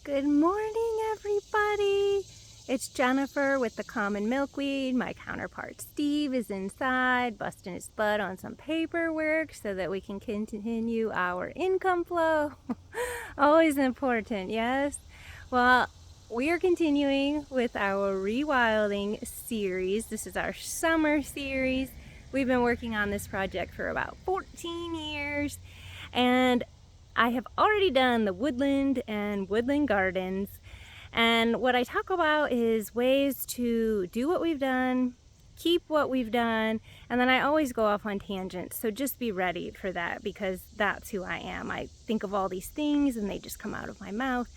Good morning, everybody. It's Jennifer with the common milkweed. My counterpart Steve is inside busting his butt on some paperwork so that we can continue our income flow. Always important, yes? Well, we are continuing with our rewilding series. This is our summer series. We've been working on this project for about 14 years, and I have already done the woodland and woodland gardens, and what I talk about is ways to do what we've done, keep what we've done, and then I always go off on tangents, so just be ready for that because that's who I am. I think of all these things and they just come out of my mouth,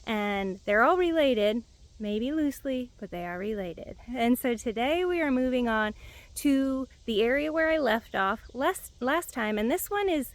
and they're all related, maybe loosely, but they are related. And so today we are moving on to the area where I left off last time, and this one is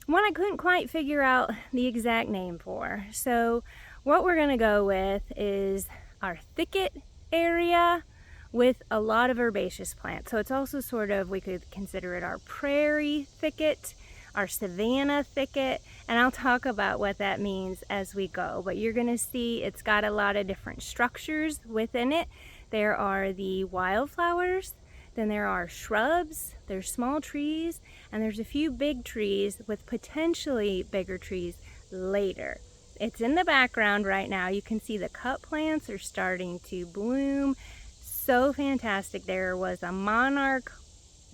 one I couldn't quite figure out the exact name for. So what we're gonna go with is our thicket area with a lot of herbaceous plants. So it's also sort of, we could consider it our prairie thicket, our savanna thicket, and I'll talk about what that means as we go. But you're gonna see it's got a lot of different structures within it. There are the wildflowers, then there are shrubs, there's small trees, and there's a few big trees with potentially bigger trees later. It's in the background right now. You can see the cut plants are starting to bloom. So fantastic. There was a monarch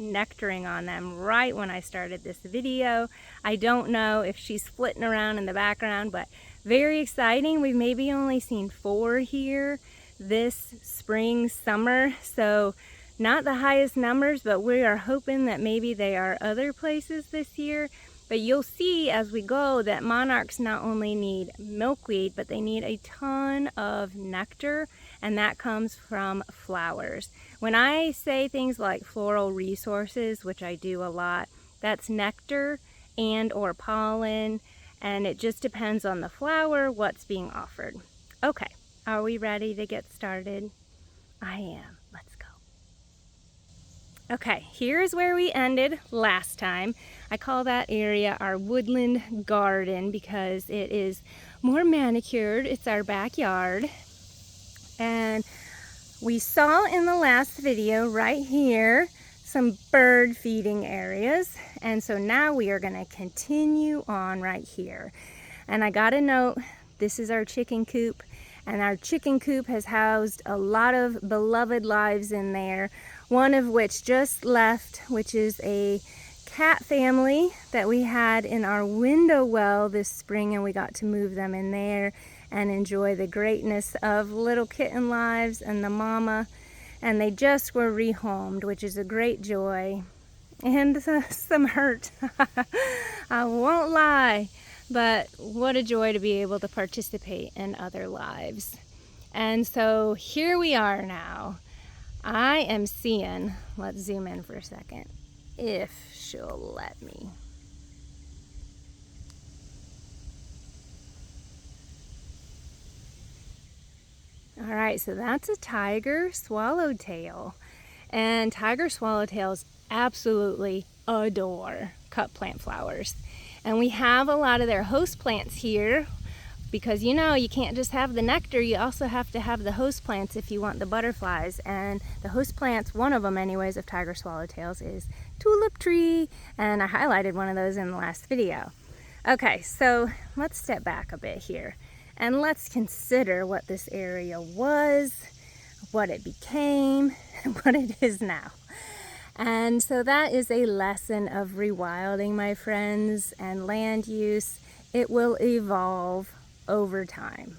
nectaring on them right when I started this video. I don't know if she's flitting around in the background, but very exciting. We've maybe only seen 4 here this spring, summer, so not the highest numbers, but we are hoping that maybe they are other places this year. But you'll see as we go that monarchs not only need milkweed, but they need a ton of nectar, and that comes from flowers. When I say things like floral resources, which I do a lot, that's nectar and or pollen, and it just depends on the flower what's being offered. Okay, are we ready to get started? I am. Let's go. Okay, here's where we ended last time. I call that area our woodland garden because it is more manicured. It's our backyard. And we saw in the last video right here some bird feeding areas. And so now we are going to continue on right here. And I got a note, this is our chicken coop. And our chicken coop has housed a lot of beloved lives in there, one of which just left, which is a cat family that we had in our window well this spring, and we got to move them in there and enjoy the greatness of little kitten lives and the mama. And they just were rehomed, which is a great joy and some hurt. I won't lie. But what a joy to be able to participate in other lives. And so here we are now. I am seeing, let's zoom in for a second, if she'll let me. All right, so that's a tiger swallowtail. And tiger swallowtails absolutely adore cut plant flowers. And we have a lot of their host plants here because, you know, you can't just have the nectar, you also have to have the host plants if you want the butterflies. And the host plants, one of them anyways, of tiger swallowtails is tulip tree, and I highlighted one of those in the last video. Okay, so let's step back a bit here and let's consider what this area was, what it became, and what it is now. And so that is a lesson of rewilding, my friends, and land use. It will evolve over time.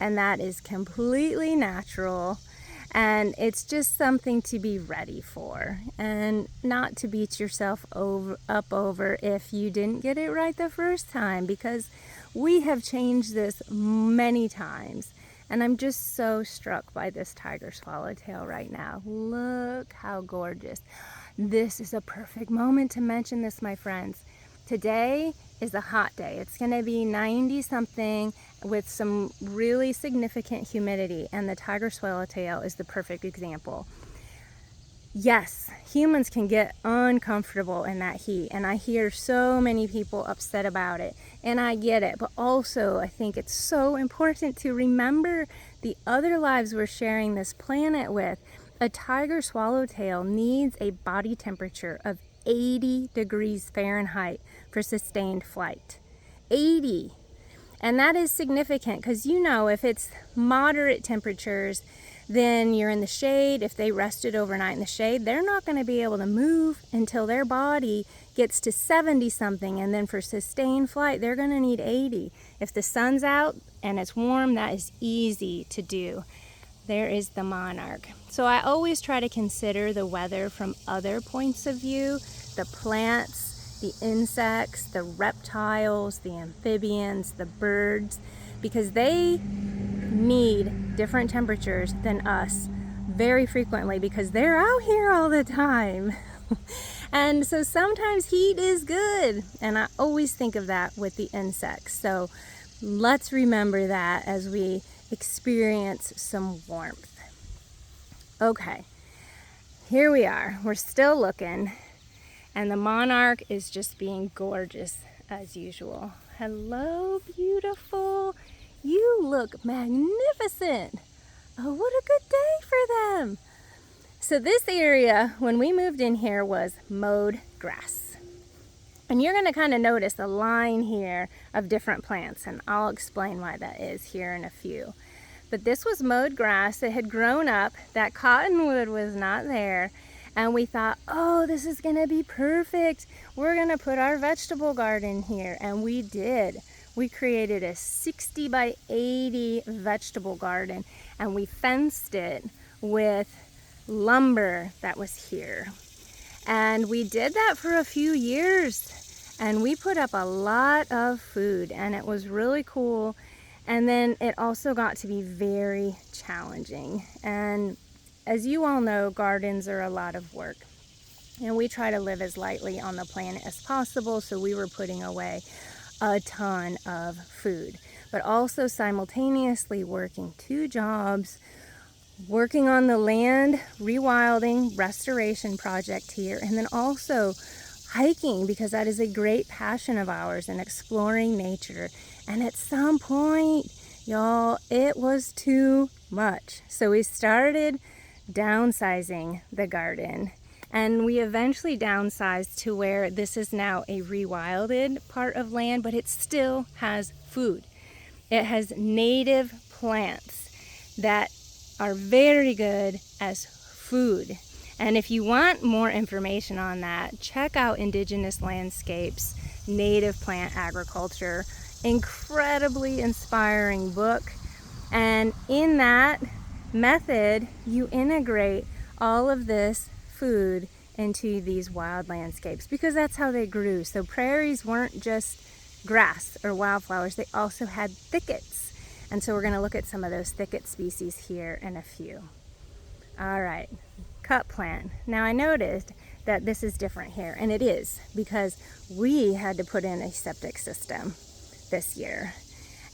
And that is completely natural. And it's just something to be ready for and not to beat yourself up over if you didn't get it right the first time, because we have changed this many times. And I'm just so struck by this tiger swallowtail right now. Look how gorgeous. This is a perfect moment to mention this, my friends. Today is a hot day. It's gonna be 90 something with some really significant humidity, and the tiger swallowtail is the perfect example. Yes, humans can get uncomfortable in that heat, and I hear so many people upset about it, and I get it, but also I think it's so important to remember the other lives we're sharing this planet with. A tiger swallowtail needs a body temperature of 80 degrees Fahrenheit for sustained flight. 80. And that is significant because, you know, if it's moderate temperatures, then you're in the shade. If they rested overnight in the shade, they're not going to be able to move until their body gets to 70 something. And then for sustained flight, they're going to need 80. If the sun's out and it's warm, that is easy to do. There is the monarch. So I always try to consider the weather from other points of view, the plants, the insects, the reptiles, the amphibians, the birds, because they need different temperatures than us very frequently because they're out here all the time. And so sometimes heat is good, and I always think of that with the insects. So let's remember that as we experience some warmth. Okay, here we are. We're still looking, and the monarch is just being gorgeous as usual. Hello, beautiful. You look magnificent. Oh, what a good day for them. So this area, when we moved in here, was mowed grass. And you're going to kind of notice a line here of different plants, and I'll explain why that is here in a few. But this was mowed grass. It had grown up. That cottonwood was not there. And we thought, oh, this is going to be perfect. We're going to put our vegetable garden here. And we did. We created a 60 by 80 vegetable garden, and we fenced it with lumber that was here. And we did that for a few years, and we put up a lot of food, and it was really cool. And then it also got to be very challenging. And as you all know, gardens are a lot of work, and we try to live as lightly on the planet as possible, so we were putting away a ton of food, but also simultaneously working 2 jobs, working on the land rewilding restoration project here, and then also hiking, because that is a great passion of ours, and exploring nature. And at some point, y'all, it was too much. So we started downsizing the garden. And we eventually downsized to where this is now a rewilded part of land, but it still has food. It has native plants that are very good as food. And if you want more information on that, check out Indigenous Landscapes, Native Plant Agriculture. Incredibly inspiring book. And in that method, you integrate all of this food into these wild landscapes, because that's how they grew. So prairies weren't just grass or wildflowers, they also had thickets. And so we're going to look at some of those thicket species here in a few. All right, cut plant. Now I noticed that this is different here, and it is because we had to put in a septic system this year.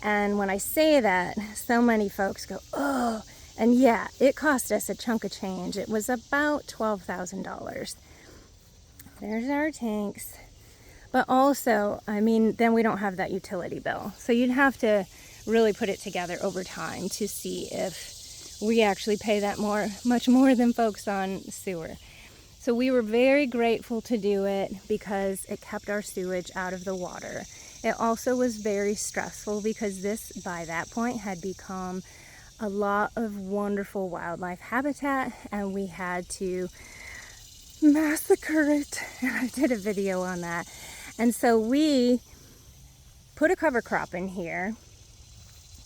And when I say that, so many folks go, oh. And yeah, it cost us a chunk of change. It was about $12,000. There's our tanks. But also, I mean, then we don't have that utility bill. So you'd have to really put it together over time to see if we actually pay that much more than folks on sewer. So we were very grateful to do it because it kept our sewage out of the water. It also was very stressful because this, by that point, had become a lot of wonderful wildlife habitat, and we had to massacre it. And I did a video on that. And so we put a cover crop in here,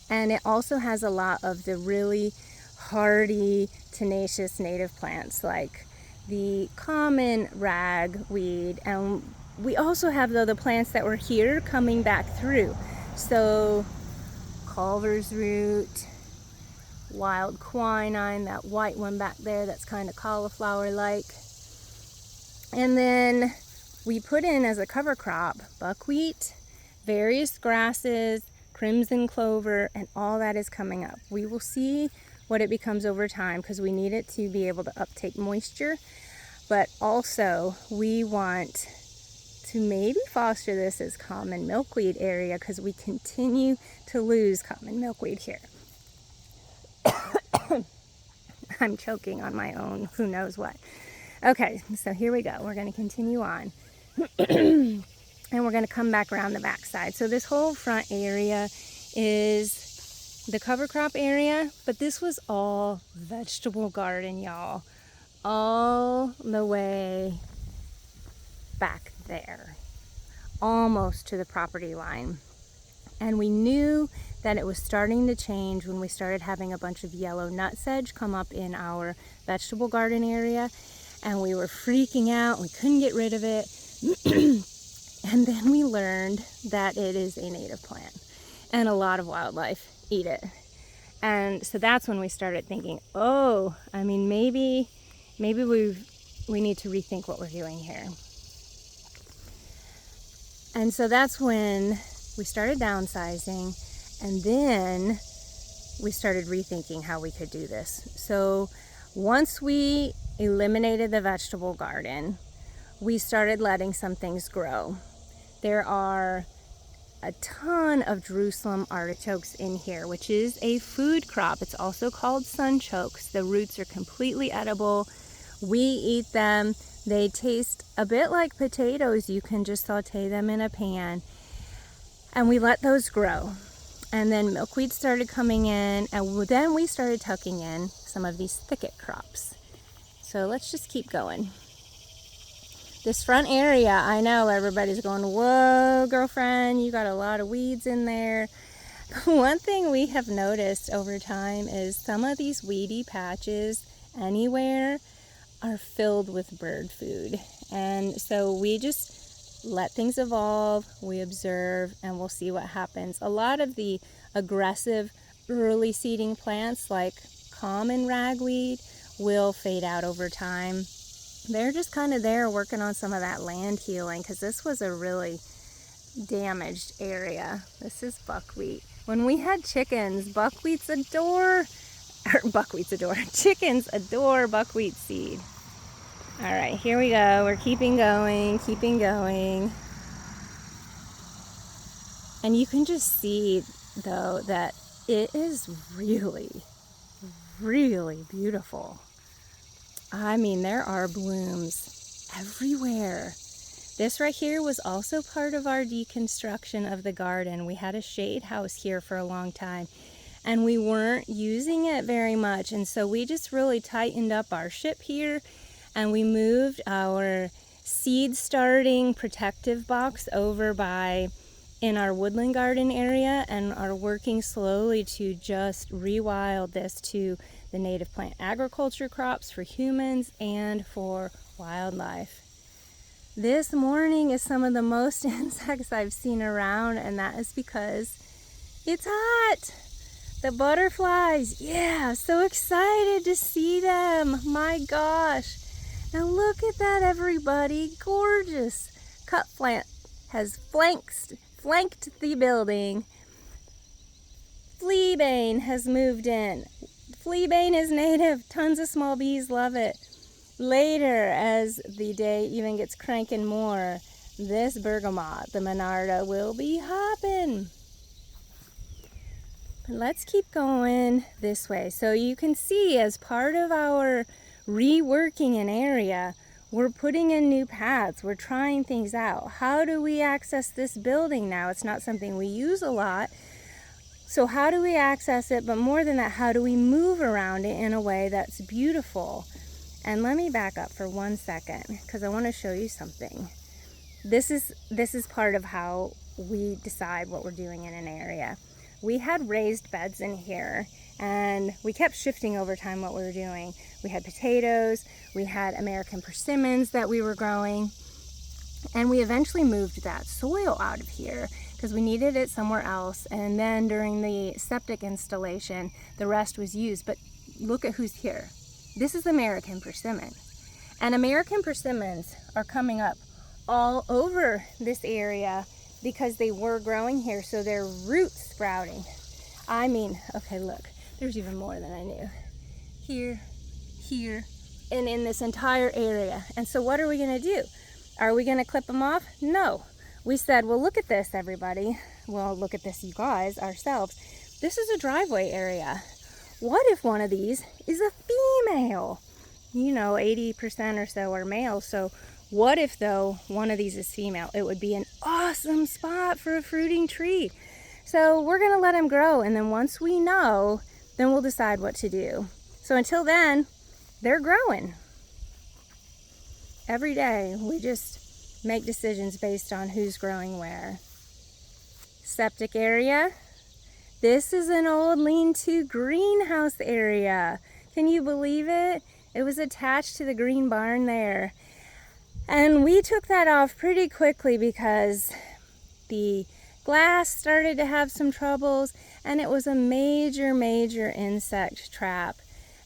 and it also has a lot of the really hardy, tenacious native plants like the common ragweed, and we also have the plants that were here coming back through. So Culver's root, wild quinine, that white one back there that's kind of cauliflower-like. And then we put in as a cover crop buckwheat, various grasses, crimson clover, and all that is coming up. We will see what it becomes over time because we need it to be able to uptake moisture. But also we want to maybe foster this as common milkweed area because we continue to lose common milkweed here. I'm choking on my own, who knows what. Okay, so here we go. We're going to continue on. And we're going to come back around the back side. So this whole front area is the cover crop area, but this was all vegetable garden, y'all. All the way back there, almost to the property line. And we knew that it was starting to change when we started having a bunch of yellow nut sedge come up in our vegetable garden area, and we were freaking out. We couldn't get rid of it. And then we learned that it is a native plant and a lot of wildlife eat it. And so that's when we started thinking, oh, I mean, maybe we need to rethink what we're doing here. And so that's when we started downsizing, and then we started rethinking how we could do this. So once we eliminated the vegetable garden, we started letting some things grow. There are a ton of Jerusalem artichokes in here, which is a food crop. It's also called sunchokes. The roots are completely edible. We eat them. They taste a bit like potatoes. You can just saute them in a pan. And we let those grow. And then milkweed started coming in, and then we started tucking in some of these thicket crops. So let's just keep going. This front area, I know everybody's going, whoa, girlfriend, you got a lot of weeds in there. One thing we have noticed over time is some of these weedy patches anywhere are filled with bird food. And so we just let things evolve, we observe, and we'll see what happens. A lot of the aggressive early seeding plants like common ragweed will fade out over time. They're just kind of there working on some of that land healing because this was a really damaged area. This is buckwheat. When we had chickens, chickens adore buckwheat seed. All right, here we go. We're keeping going. And you can just see, though, that it is really, really beautiful. I mean, there are blooms everywhere. This right here was also part of our deconstruction of the garden. We had a shade house here for a long time, and we weren't using it very much. And so we just really tightened up our ship here, and we moved our seed starting protective box over in our woodland garden area, and are working slowly to just rewild this to the native plant agriculture crops for humans and for wildlife. This morning is some of the most insects I've seen around, and that is because it's hot. The butterflies, yeah, so excited to see them. My gosh. Now look at that, everybody. Gorgeous. Cut plant has flanked the building. Fleabane has moved in. Fleabane is native. Tons of small bees love it. Later, as the day even gets cranking more, this bergamot, the Manarda, will be hopping. But let's keep going this way. So you can see, as part of our reworking an area, we're putting in new paths. We're trying things out. How do we access this building now? It's not something we use a lot. So how do we access it? But more than that, how do we move around it in a way that's beautiful? And let me back up for 1 second because I want to show you something. This is part of how we decide what we're doing in an area. We had raised beds in here, and we kept shifting over time what we were doing. We had potatoes, we had American persimmons that we were growing, and we eventually moved that soil out of here because we needed it somewhere else. And then during the septic installation, the rest was used. But look at who's here. This is American persimmon. And American persimmons are coming up all over this area because they were growing here, so they're root sprouting. I mean, okay, look. There's even more than I knew. Here, here, and in this entire area. And so what are we gonna do? Are we gonna clip them off? No. We said, well, look at this, everybody. Well, look at this, you guys, ourselves. This is a driveway area. What if one of these is a female? You know, 80% or so are males. So what if, though, one of these is female? It would be an awesome spot for a fruiting tree. So we're gonna let them grow, and then once we know, then we'll decide what to do. So until then, they're growing. Every day, we just make decisions based on who's growing where. Septic area. This is an old lean-to greenhouse area. Can you believe it? It was attached to the green barn there. And we took that off pretty quickly because the glass started to have some troubles, and it was a major insect trap.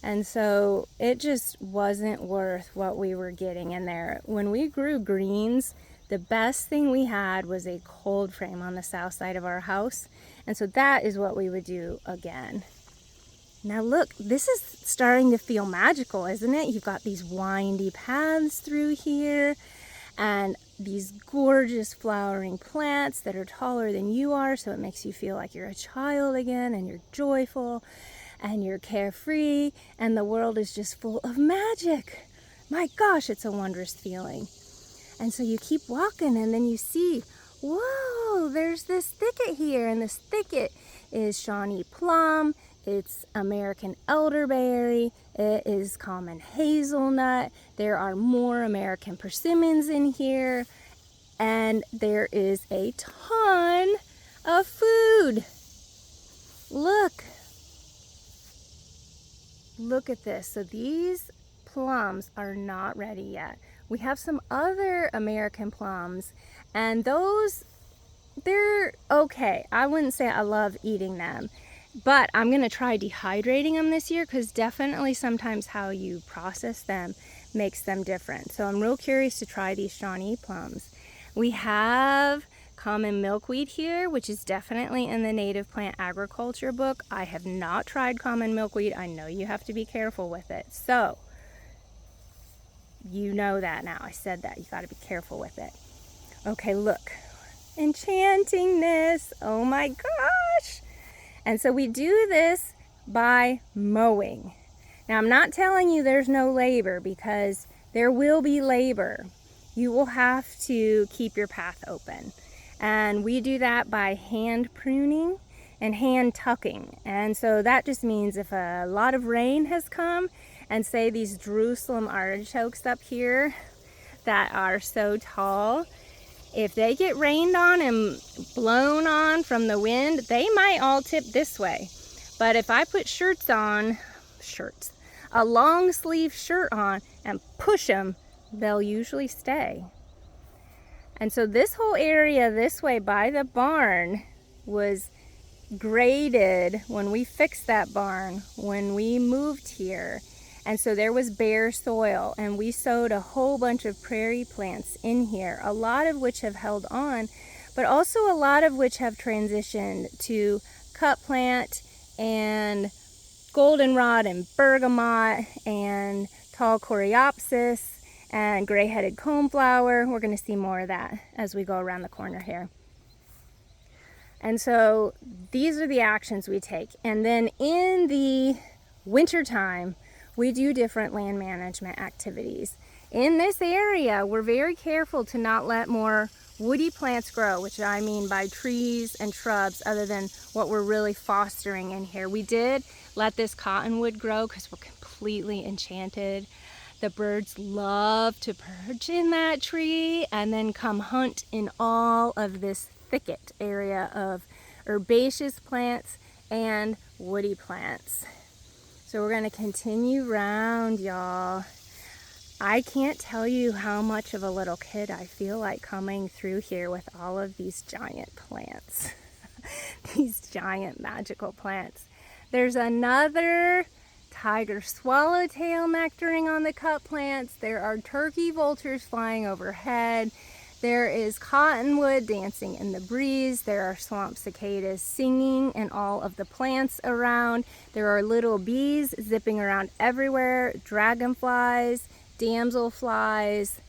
And so it just wasn't worth what we were getting in there. When we grew greens, the best thing we had was a cold frame on the south side of our house. And so that is what we would do again. Now look, this is starting to feel magical, isn't it? You've got these windy paths through here and these gorgeous flowering plants that are taller than you are. So it makes you feel like you're a child again, and you're joyful and you're carefree, and the world is just full of magic. My gosh, it's a wondrous feeling. And so you keep walking, and then you see, whoa, there's this thicket here, and this thicket is Shaunie Plum, it's American elderberry, it is common hazelnut, there are more American persimmons in here, and there is a ton of food. Look at this. So these plums are not ready yet. We have some other American plums, and those, they're okay. I wouldn't say I love eating them, but I'm gonna try dehydrating them this year, because definitely sometimes how you process them makes them different. So I'm real curious to try these Shaunie plums. We have common milkweed here, which is definitely in the native plant agriculture book. I have not tried common milkweed. I know you have to be careful with it. So you know that now. I said that. You got to be careful with it. Okay, look. Enchantingness. Oh my gosh. And so we do this by mowing. Now, I'm not telling you there's no labor, because there will be labor. You will have to keep your path open. And we do that by hand pruning and hand tucking. And so that just means if a lot of rain has come, and say these Jerusalem artichokes up here that are so tall, if they get rained on and blown on from the wind, they might all tip this way. But if I put a long sleeve shirt on and push them, they'll usually stay. And so this whole area this way by the barn was graded when we fixed that barn, when we moved here. And so there was bare soil, and we sowed a whole bunch of prairie plants in here, a lot of which have held on, but also a lot of which have transitioned to cut plant and goldenrod and bergamot and tall coreopsis and gray-headed coneflower. We're going to see more of that as we go around the corner here. And so these are the actions we take. And then in the wintertime, we do different land management activities. In this area, we're very careful to not let more woody plants grow, which I mean by trees and shrubs, other than what we're really fostering in here. We did let this cottonwood grow because we're completely enchanted. The birds love to perch in that tree and then come hunt in all of this thicket area of herbaceous plants and woody plants. So we're going to continue round, y'all. I can't tell you how much of a little kid I feel like coming through here with all of these giant plants. These giant magical plants. There's another tiger swallowtail nectaring on the cut plants. There are turkey vultures flying overhead. There is cottonwood dancing in the breeze. There are swamp cicadas singing in all of the plants around. There are little bees zipping around everywhere, dragonflies, damselflies.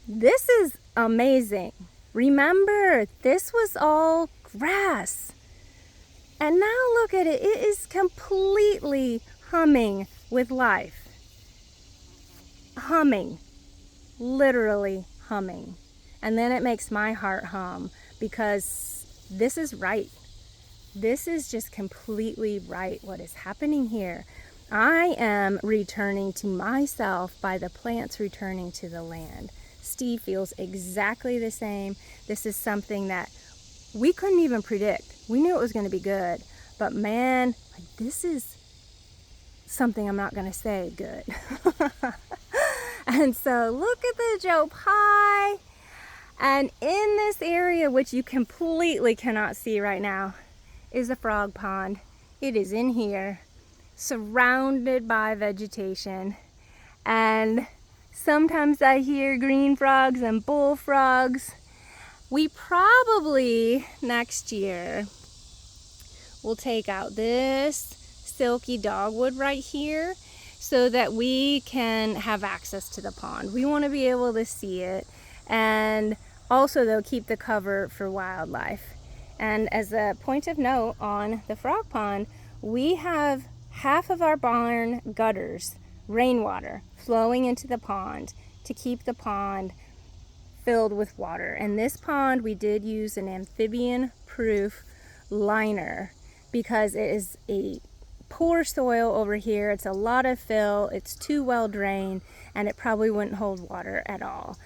This is amazing. Remember, this was all grass. And now look at it. It is completely humming with life. Humming. Literally humming. And then it makes my heart hum because this is right. This is just completely right what is happening here. I am returning to myself by the plants returning to the land. Steve feels exactly the same. This is something that we couldn't even predict. We knew it was going to be good, but man, this is something I'm not going to say good. And so look at the Joe Pye. And in this area, which you completely cannot see right now, is a frog pond. It is in here, surrounded by vegetation. And sometimes I hear green frogs and bullfrogs. We probably next year will take out this silky dogwood right here so that we can have access to the pond. We want to be able to see it, and also they'll keep the cover for wildlife. And as a point of note on the frog pond, we have half of our barn gutters, rainwater, flowing into the pond to keep the pond filled with water. And this pond, we did use an amphibian-proof liner because it is a poor soil over here. It's a lot of fill, it's too well drained, and it probably wouldn't hold water at all.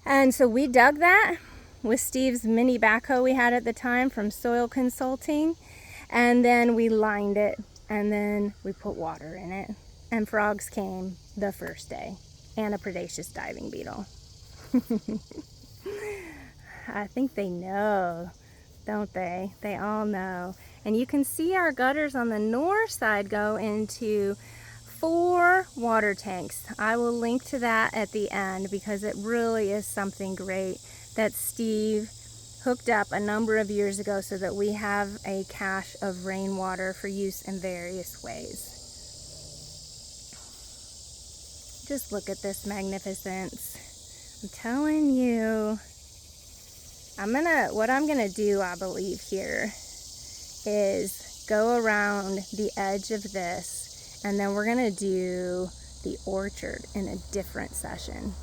And so we dug that with Steve's mini backhoe we had at the time from Soil Consulting, and then we lined it, and then we put water in it, and frogs came the first day, and a predaceous diving beetle. I think they know, don't they? They all know. And you can see our gutters on the north side go into 4 water tanks. I will link to that at the end because it really is something great that Steve hooked up a number of years ago so that we have a cache of rainwater for use in various ways. Just look at this magnificence. I'm telling you, what I'm gonna do, I believe here, is go around the edge of this, and then we're gonna do the orchard in a different session.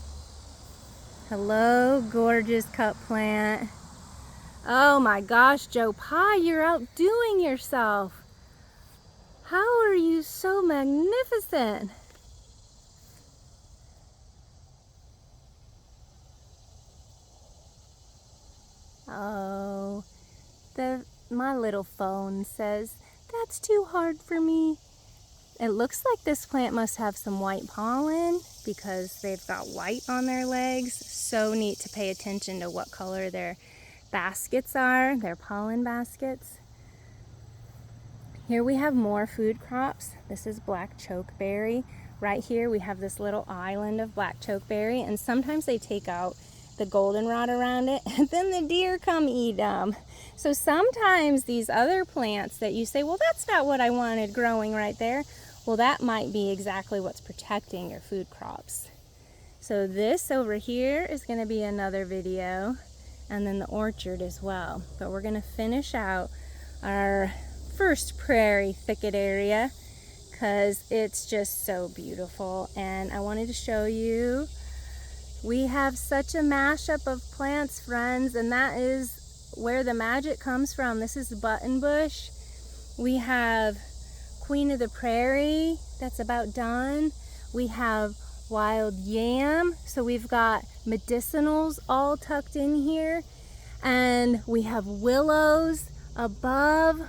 Hello, gorgeous cup plant. Oh my gosh, Joe Pye, you're outdoing yourself. How are you so magnificent? Oh, my little phone says, that's too hard for me. It looks like this plant must have some white pollen because they've got white on their legs. So neat to pay attention to what color their baskets are, their pollen baskets. Here we have more food crops. This is black chokeberry. Right here we have this little island of black chokeberry, and sometimes they take out the goldenrod around it, and then the deer come eat them. So sometimes these other plants that you say, well, that's not what I wanted growing right there, well, that might be exactly what's protecting your food crops. So this over here is going to be another video, and then the orchard as well. But we're going to finish out our first Prairie Thicket area because it's just so beautiful, and I wanted to show you we have such a mashup of plants, friends, and that is where the magic comes from. This is buttonbush. We have Queen of the Prairie, that's about done. We have wild yam, so we've got medicinals all tucked in here. And we have willows above.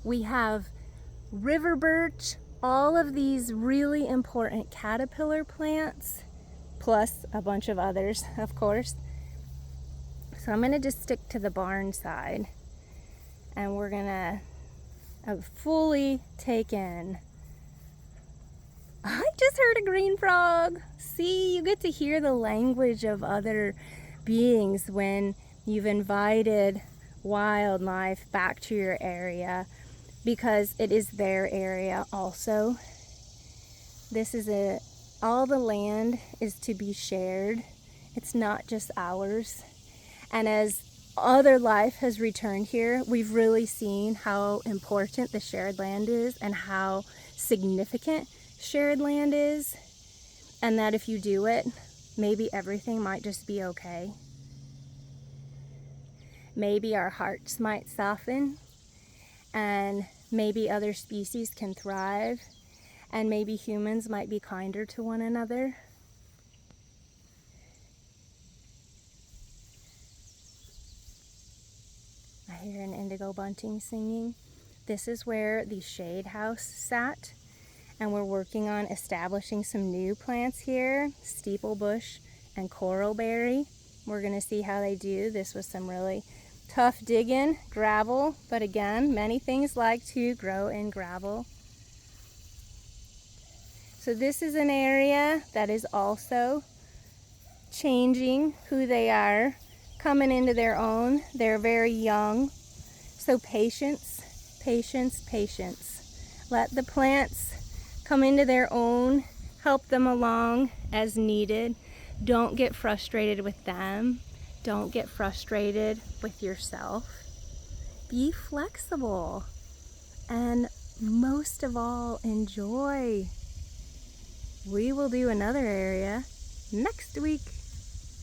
We have river birch, all of these really important caterpillar plants, plus a bunch of others, of course. So I'm gonna just stick to the barn side, and we're gonna fully take in. I just heard a green frog. See, you get to hear the language of other beings when you've invited wildlife back to your area, because it is their area also. This is all the land is to be shared. It's not just ours. And as other life has returned here, we've really seen how important the shared land is and how significant shared land is. And that if you do it, maybe everything might just be okay. Maybe our hearts might soften, and maybe other species can thrive, and maybe humans might be kinder to one another. I hear an indigo bunting singing. This is where the shade house sat, and we're working on establishing some new plants here, steeplebush and coralberry. We're gonna see how they do. This was some really tough digging, gravel, but again, many things like to grow in gravel. So this is an area that is also changing who they are, coming into their own. They're very young. So patience, patience, patience. Let the plants come into their own, help them along as needed. Don't get frustrated with them. Don't get frustrated with yourself. Be flexible. And most of all, enjoy. We will do another area next week.